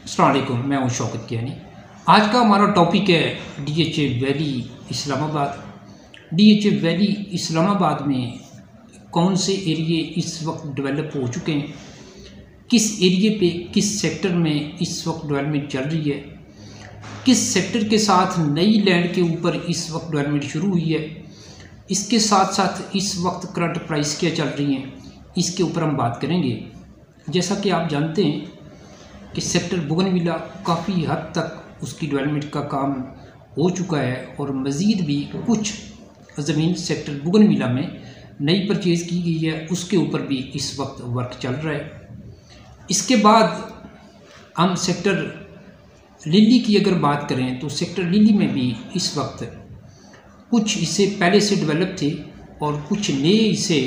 अस्सलाम वालेकुम, मैं हूं शौकत कियानी। आज का हमारा टॉपिक है DHA valley Islamabad. DHA valley Islamabad में कौन से एरिए इस वक्त डेवलप हो चुके हैं, किस एरिए पे किस सेक्टर में इस वक्त डेवलपमेंट चल रही है, किस सेक्टर के साथ नई लैंड के ऊपर इस वक्त डेवलपमेंट शुरू हुई है, इसके साथ साथ इस वक्त करंट प्राइस क्या चल रही हैं, इसके ऊपर हम बात करेंगे। जैसा कि आप जानते हैं कि सेक्टर बोगनविला काफ़ी हद तक उसकी डेवलपमेंट का काम हो चुका है और मज़ीद भी कुछ ज़मीन सेक्टर बोगनविला में नई परचेज़ की गई है, उसके ऊपर भी इस वक्त वर्क चल रहा है। इसके बाद हम सेक्टर लिली की अगर बात करें तो सेक्टर लिली में भी इस वक्त कुछ हिस्से पहले से डेवलप थे और कुछ नए हिस्से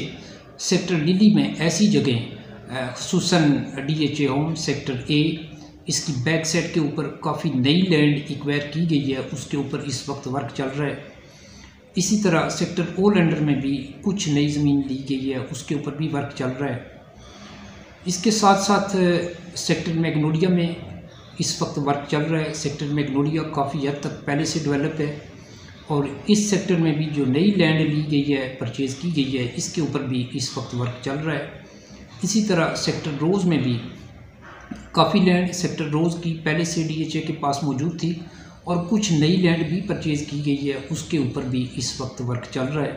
सेक्टर लिली में ऐसी जगह खुसूसन डीएचए होम सेक्टर ए, इसकी बैक साइड के ऊपर काफ़ी नई लैंड एक्वायर की गई है, उसके ऊपर इस वक्त वर्क चल रहा है। इसी तरह सेक्टर ओ लैंडर में भी कुछ नई ज़मीन ली गई है, उसके ऊपर भी वर्क चल रहा है। इसके साथ साथ सेक्टर मैग्नोलिया में इस वक्त वर्क चल रहा है। सेक्टर मैग्नोलिया काफ़ी हद तक पहले से डेवलप है और इस सेक्टर में भी जो नई लैंड ली गई है, परचेज़ की गई है, इसके ऊपर भी इस वक्त वर्क चल रहा है। इसी तरह सेक्टर रोज़ में भी काफ़ी लैंड सेक्टर रोज़ की पहले से डीएचए के पास मौजूद थी और कुछ नई लैंड भी परचेज़ की गई है, उसके ऊपर भी इस वक्त वर्क चल रहा है।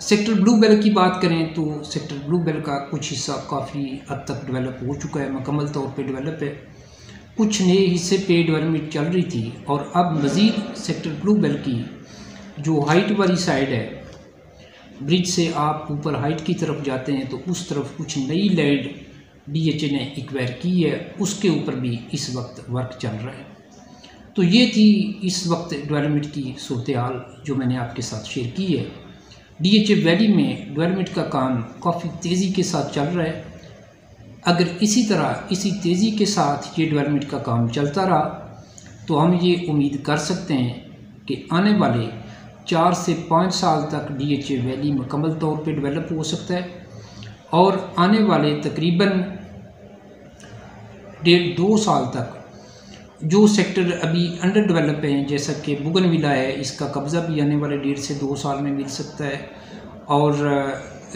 सेक्टर ब्लू बेल की बात करें तो सेक्टर ब्लू बेल का कुछ हिस्सा काफ़ी हद तक डेवलप हो चुका है, मुकम्मल तौर पे डेवलप है। कुछ नए हिस्से पे डेवलपमेंट चल रही थी और अब मज़ीद सेक्टर ब्लू बेल की जो हाइट वाली साइड है, ब्रिज से आप ऊपर हाइट की तरफ जाते हैं तो उस तरफ कुछ नई लैंड डीएचए ने एक्वायर की है, उसके ऊपर भी इस वक्त वर्क चल रहा है। तो ये थी इस वक्त डेवलपमेंट की सूरत हाल जो मैंने आपके साथ शेयर की है। डीएचए वैली में डेवलपमेंट का काम काफ़ी तेज़ी के साथ चल रहा है। अगर इसी तरह इसी तेज़ी के साथ ये डेवलपमेंट का काम चलता रहा तो हम ये उम्मीद कर सकते हैं कि आने वाले 4 से 5 साल तक डीएचए वैली मुकम्मल तौर पे डेवलप हो सकता है और आने वाले तकरीबन 1.5-2 साल तक जो सेक्टर अभी अंडर डेवलप हैं, जैसा कि बोगनविला है, इसका कब्ज़ा भी आने वाले 1.5 से 2 साल में मिल सकता है और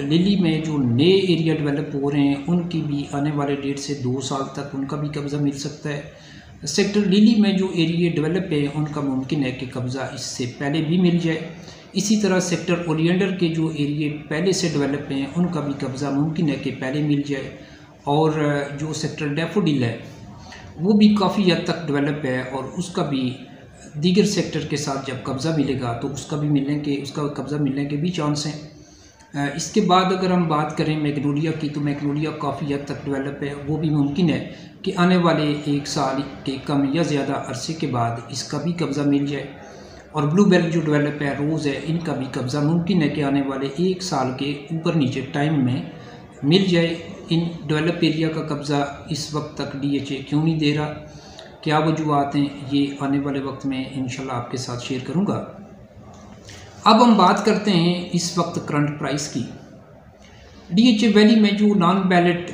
लिली में जो नए एरिया डेवलप हो रहे हैं उनकी भी आने वाले 1.5 से 2 साल तक उनका भी कब्ज़ा मिल सकता है। सेक्टर लिली में जो एरिया डेवलप है उनका मुमकिन है कि कब्ज़ा इससे पहले भी मिल जाए। इसी तरह सेक्टर ओलियंडर के जो एरिए पहले से डेवलप हैं उनका भी कब्ज़ा मुमकिन है कि पहले मिल जाए और जो सेक्टर डैफोडिल है वो भी काफ़ी हद तक डेवलप है और उसका भी दीगर सेक्टर के साथ जब कब्ज़ा मिलेगा तो उसका कब्ज़ा मिलने के भी चांस हैं। इसके बाद अगर हम बात करें मैग्नोलिया की तो मैग्नोलिया काफ़ी हद तक डेवलप है, वो भी मुमकिन है कि आने वाले 1 साल के कम या ज़्यादा अरसे के बाद इसका भी कब्ज़ा मिल जाए। और ब्लू बेल जो डेवलप है, रोज़ है, इनका भी कब्ज़ा मुमकिन है कि आने वाले 1 साल के ऊपर नीचे टाइम में मिल जाए। इन डेवलप एरिया का कब्ज़ा इस वक्त तक डीएचए क्यों नहीं दे रहा, क्या वजूहत हैं, ये आने वाले वक्त में इंशाल्लाह आपके साथ शेयर करूँगा। अब हम बात करते हैं इस वक्त करंट प्राइस की। डीएचए वैली में जो नॉन बैलेट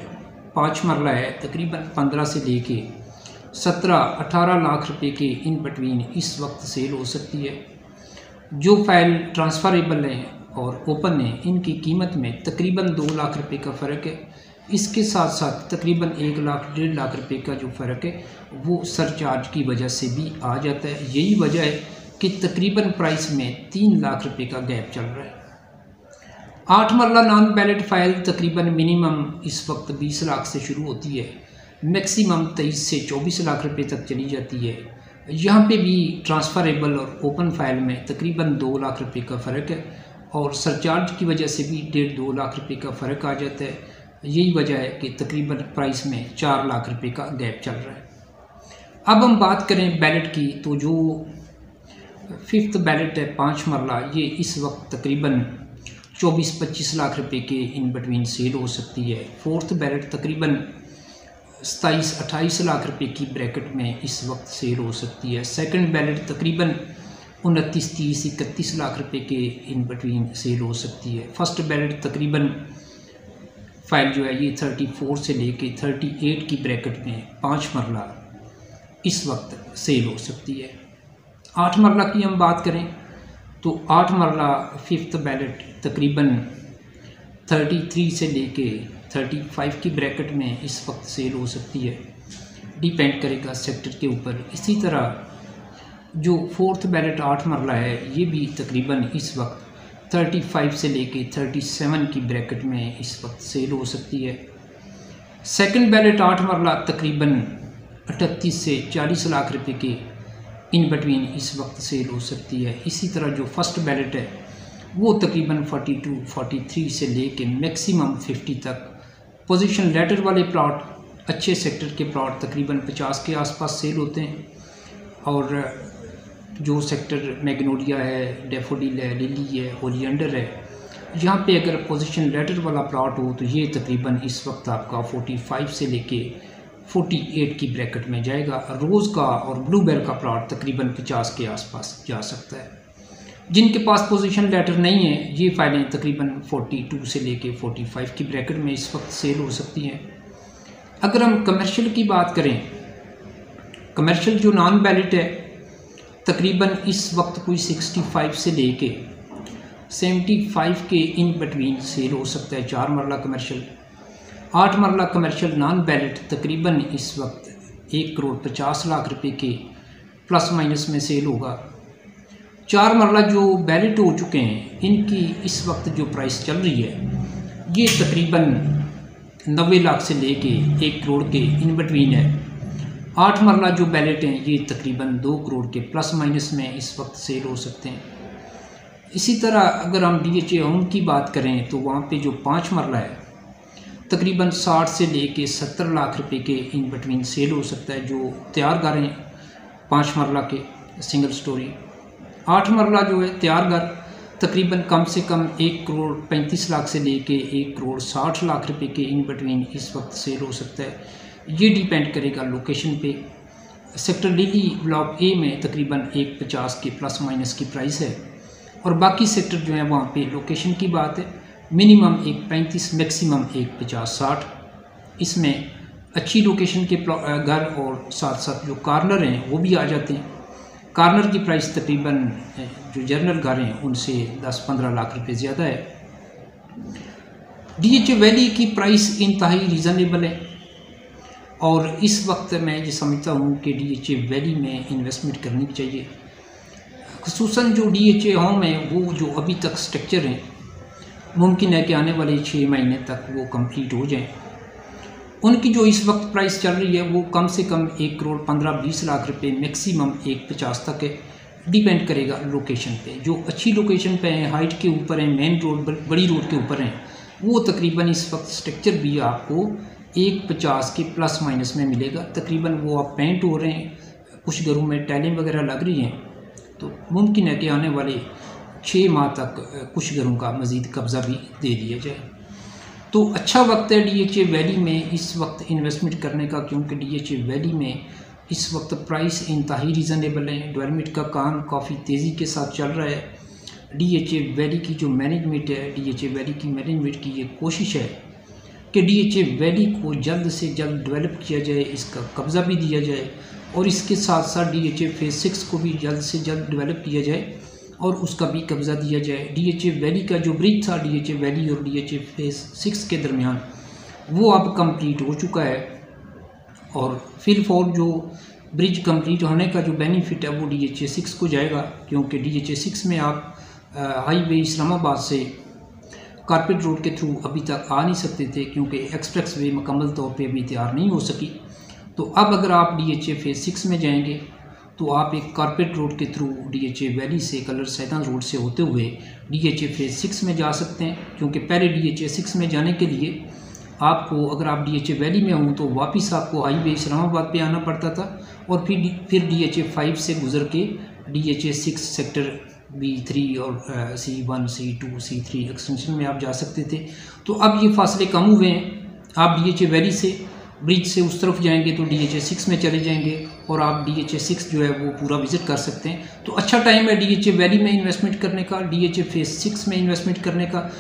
5 मरला है तकरीबन 15 से लेके 17-18 लाख रुपए के इन बिटवीन इस वक्त सेल हो सकती है। जो फाइल ट्रांसफरेबल हैं और ओपन है इनकी कीमत में तकरीबन 2 लाख रुपए का फ़र्क है। इसके साथ साथ तकरीबन 1 लाख-1.5 लाख रुपए का जो फ़र्क है वो सरचार्ज की वजह से भी आ जाता है। यही वजह है कि तकरीबन प्राइस में 3 लाख रुपए का गैप चल रहा है। 8 मरला नॉन बैलेट फाइल तकरीबन मिनिमम इस वक्त 20 लाख से शुरू होती है, मैक्सिमम 23 से 24 लाख रुपए तक चली जाती है। यहाँ पे भी ट्रांसफरेबल और ओपन फाइल में तकरीबन 2 लाख रुपए का फ़र्क है और सरचार्ज की वजह से भी 1.5-2 लाख रुपए का फ़र्क आ जाता है। यही वजह है कि तकरीबन प्राइस में 4 लाख रुपए का गैप चल रहा है। अब हम बात करें बैलेट की तो जो 5th बैलेट है 5 मरला, ये इस वक्त तकरीबन 24-25 लाख रुपए के इन बिटवीन सेल हो सकती है। 4th बैलेट तकरीबन 27-28 लाख रुपए की ब्रैकेट में इस वक्त सेल हो सकती है। 2nd बैलेट तकरीबन 29-30-31 लाख रुपए के इन बिटवीन सेल हो सकती है। 1st बैलेट तकरीबन फाइल जो है ये 34 से लेके 38 की ब्रैकेट में 5 मरला इस वक्त सेल हो सकती है। 8 मरला की हम बात करें तो 8 मरला 5th बैलेट तकरीबन 33 से लेके 35 की ब्रैकेट में इस वक्त सेल हो सकती है, डिपेंड करेगा सेक्टर के ऊपर। इसी तरह जो 4th बैलेट 8 मरला है ये भी तकरीबन इस वक्त 35 से लेके 37 की ब्रैकेट में इस वक्त सेल हो सकती है। सेकंड बैलेट 8 मरला तकरीबन 38 से 40 लाख रुपए के इन बिटवीन इस वक्त सेल हो सकती है। इसी तरह जो फर्स्ट बैलेट है वो तकरीबन 42-43 से लेके मैक्सिमम 50 तक। पोजीशन लेटर वाले प्लॉट, अच्छे सेक्टर के प्लॉट तकरीबन 50 के आसपास सेल होते हैं, और जो सेक्टर मैग्नोलिया है, डैफोडिल है, लिली है, ओलियंडर है, यहाँ पे अगर पोजीशन लेटर वाला प्लॉट हो तो ये तकरीबन इस वक्त आपका 45 से लेके 48 की ब्रैकेट में जाएगा। रोज़ का और ब्लूबेल का प्लॉट तकरीबन 50 के आसपास जा सकता है। जिनके पास पोजीशन लेटर नहीं है ये फाइलें तकरीबन 42 से लेके 45 की ब्रैकेट में इस वक्त सेल हो सकती हैं। अगर हम कमर्शियल की बात करें, कमर्शियल जो नॉन बैलेट है तकरीबन इस वक्त कोई 65 से लेके 75 के इन बिटवीन सेल हो सकता है। 4 मरला कमर्शियल, 8 मरला कमर्शियल नॉन बैलेट तकरीबन इस वक्त 1,50,00,000 रुपए के प्लस माइनस में सेल होगा। 4 मरला जो बैलेट हो चुके हैं इनकी इस वक्त जो प्राइस चल रही है ये तकरीबन 90 लाख से लेके 1 करोड़ के इन बिटवीन है। 8 मरला जो बैलेट हैं ये तकरीबन 2 करोड़ के प्लस माइनस में इस वक्त सेल हो सकते हैं। इसी तरह अगर हम DHA होम की बात करें तो वहाँ पे जो 5 मरला है तकरीबन 60 से लेके 70 लाख रुपए के इन बिटवीन सेल हो सकता है। जो तैयार घर हैं 5 मरला के सिंगल स्टोरी। 8 मरला जो है तैयार घर तकरीबन कम से कम 1,35,00,000 से लेके 1,60,00,000 रुपए के इन बिटवीन इस वक्त सेल हो सकता है। ये डिपेंड करेगा लोकेशन पे। सेक्टर लिली ब्लॉक ए में तकरीबन 1,50 के प्लस माइनस की प्राइस है, और बाकी सेक्टर जो है वहाँ पे लोकेशन की बात है, मिनिमम 1,35 मैक्सिमम 1,50-60। इसमें अच्छी लोकेशन के घर और साथ साथ जो कॉर्नर हैं वो भी आ जाते हैं। कॉर्नर की प्राइस तकरीबन जो जनरल घर हैं उनसे 10-15 लाख रुपए ज़्यादा है। DHA वैली की प्राइस इंतहाई रीज़नेबल है, और इस वक्त मैं ये समझता हूँ कि DHA वैली में इन्वेस्टमेंट करनी चाहिए। खुसूसन जो DHA होम है वो जो अभी तक स्ट्रक्चर हैं मुमकिन है कि आने वाले 6 महीने तक वो कंप्लीट हो जाएं। उनकी जो इस वक्त प्राइस चल रही है वो कम से कम 1,15-20,00,000 रुपए मैक्सिमम 1,50 तक है, डिपेंड करेगा लोकेशन पे। जो अच्छी लोकेशन पे हैं, हाइट के ऊपर हैं, मेन रोड बड़ी रोड के ऊपर हैं, वो तकरीबन इस वक्त स्ट्रक्चर भी आपको 1,50 के प्लस माइनस में मिलेगा। तकरीबन वो आप पेंट हो रहे हैं, कुछ घरों में टाइलें वगैरह लग रही हैं, तो मुमकिन है कि आने वाले 6 माह तक कुछ घरों का मज़ीद कब्ज़ा भी दे दिया जाए। तो अच्छा वक्त है DHA वैली में इस वक्त इन्वेस्टमेंट करने का, क्योंकि DHA वैली में इस वक्त प्राइस इंतहाई रीज़नेबल है। डेवलपमेंट का काम काफ़ी तेज़ी के साथ चल रहा है। DHA वैली की जो मैनेजमेंट है, DHA वैली की मैनेजमेंट की ये कोशिश है कि DHA वैली को जल्द से जल्द डेवलप किया जाए, इसका कब्ज़ा भी दिया जाए, और इसके साथ साथ DHA फेज़ 6 को भी जल्द से जल्द डेवलप किया जाए और उसका भी कब्ज़ा दिया जाए। DHA वैली का जो ब्रिज था DHA वैली और DHA फेज़ 6 के दरमियान वो अब कंप्लीट हो चुका है, और फिर फॉर जो ब्रिज कंप्लीट होने का जो बेनिफिट है वो DHA 6 को जाएगा, क्योंकि DHA 6 में आप हाईवे इस्लामाबाद से कारपेट रोड के थ्रू अभी तक आ नहीं सकते थे, क्योंकि एक्सप्रेस वे मुकम्मल तौर पे अभी तैयार नहीं हो सकी। तो अब अगर आप DHA फेज़ 6 में जाएंगे तो आप एक कारपेट रोड के थ्रू DHA वैली से कलर सैदान रोड से होते हुए DHA फेज़ 6 में जा सकते हैं, क्योंकि पहले DHA 6 में जाने के लिए आपको, अगर आप DHA वैली में हों तो वापस आपको हाईवे इस्लामाबाद पे आना पड़ता था, और फिर DHA 5 से गुज़र के DHA 6 सेक्टर B3 और C1, C2, C3 एक्सटेंशन में आप जा सकते थे। तो अब ये फासले कम हुए हैं। आप DHA वैली से ब्रिज से उस तरफ जाएंगे तो DHA 6 में चले जाएंगे, और आप DHA 6 जो है वो पूरा विज़िट कर सकते हैं। तो अच्छा टाइम है DHA वैली में इन्वेस्टमेंट करने का, DHA फेज़ 6 में इन्वेस्टमेंट करने का।